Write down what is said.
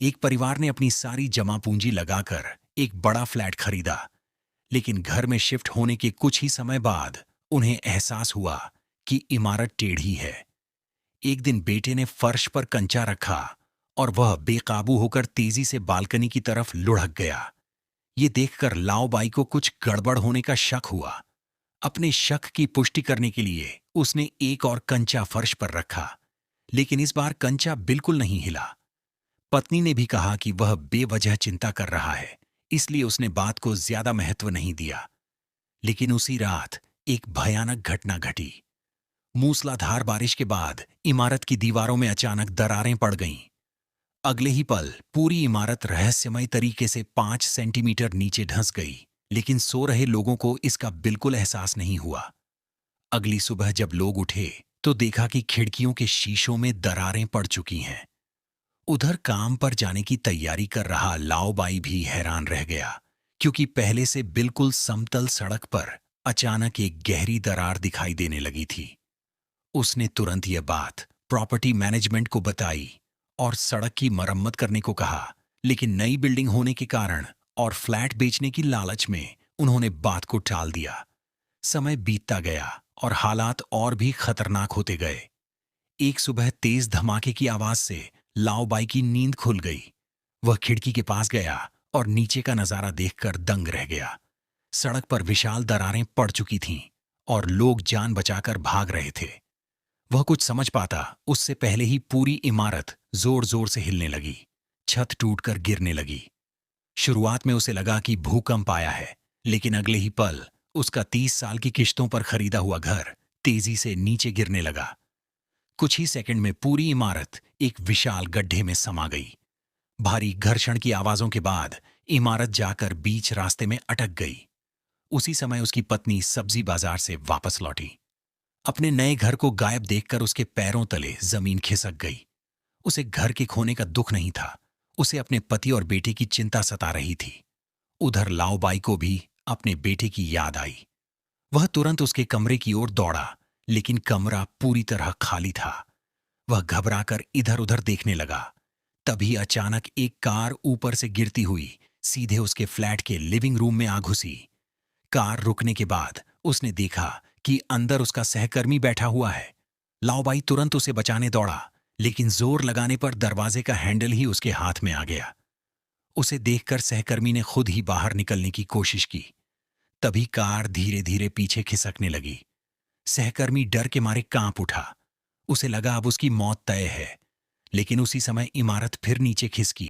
एक परिवार ने अपनी सारी जमा पूंजी लगाकर एक बड़ा फ्लैट खरीदा, लेकिन घर में शिफ्ट होने के कुछ ही समय बाद उन्हें एहसास हुआ कि इमारत टेढ़ी है। एक दिन बेटे ने फर्श पर कंचा रखा और वह बेकाबू होकर तेजी से बालकनी की तरफ लुढ़क गया। ये देखकर लाओबाई को कुछ गड़बड़ होने का शक हुआ। अपने शक की पुष्टि करने के लिए उसने एक और कंचा फर्श पर रखा, लेकिन इस बार कंचा बिल्कुल नहीं हिला। पत्नी ने भी कहा कि वह बेवजह चिंता कर रहा है, इसलिए उसने बात को ज्यादा महत्व नहीं दिया। लेकिन उसी रात एक भयानक घटना घटी। मूसलाधार बारिश के बाद इमारत की दीवारों में अचानक दरारें पड़ गईं। अगले ही पल पूरी इमारत रहस्यमय तरीके से 5 सेंटीमीटर नीचे धंस गई, लेकिन सो रहे लोगों को इसका बिल्कुल एहसास नहीं हुआ। अगली सुबह जब लोग उठे तो देखा कि खिड़कियों के शीशों में दरारें पड़ चुकी हैं। उधर काम पर जाने की तैयारी कर रहा लाओबाई भी हैरान रह गया, क्योंकि पहले से बिल्कुल समतल सड़क पर अचानक एक गहरी दरार दिखाई देने लगी थी। उसने तुरंत यह बात प्रॉपर्टी मैनेजमेंट को बताई और सड़क की मरम्मत करने को कहा, लेकिन नई बिल्डिंग होने के कारण और फ्लैट बेचने की लालच में उन्होंने बात को टाल दिया। समय बीतता गया और हालात और भी खतरनाक होते गए। एक सुबह तेज धमाके की आवाज से लाओबाई की नींद खुल गई। वह खिड़की के पास गया और नीचे का नजारा देखकर दंग रह गया। सड़क पर विशाल दरारें पड़ चुकी थीं और लोग जान बचाकर भाग रहे थे। वह कुछ समझ पाता उससे पहले ही पूरी इमारत जोर जोर से हिलने लगी। छत टूटकर गिरने लगी। शुरुआत में उसे लगा कि भूकंप आया है, लेकिन अगले ही पल उसका 30 साल की किश्तों पर खरीदा हुआ घर तेजी से नीचे गिरने लगा। कुछ ही सेकंड में पूरी इमारत एक विशाल गड्ढे में समा गई। भारी घर्षण की आवाजों के बाद इमारत जाकर बीच रास्ते में अटक गई। उसी समय उसकी पत्नी सब्जी बाजार से वापस लौटी। अपने नए घर को गायब देखकर उसके पैरों तले जमीन खिसक गई। उसे घर के खोने का दुख नहीं था, उसे अपने पति और बेटे की चिंता सता रही थी। उधर लाओबाई को भी अपने बेटे की याद आई। वह तुरंत उसके कमरे की ओर दौड़ा, लेकिन कमरा पूरी तरह खाली था। वह घबराकर इधर उधर देखने लगा। तभी अचानक एक कार ऊपर से गिरती हुई सीधे उसके फ्लैट के लिविंग रूम में आ घुसी। कार रुकने के बाद उसने देखा कि अंदर उसका सहकर्मी बैठा हुआ है। लाओबाई तुरंत उसे बचाने दौड़ा, लेकिन जोर लगाने पर दरवाजे का हैंडल ही उसके हाथ में आ गया। उसे देखकर सहकर्मी ने खुद ही बाहर निकलने की कोशिश की। तभी कार धीरे धीरे पीछे खिसकने लगी। सहकर्मी डर के मारे कांप उठा। उसे लगा अब उसकी मौत तय है, लेकिन उसी समय इमारत फिर नीचे खिसकी।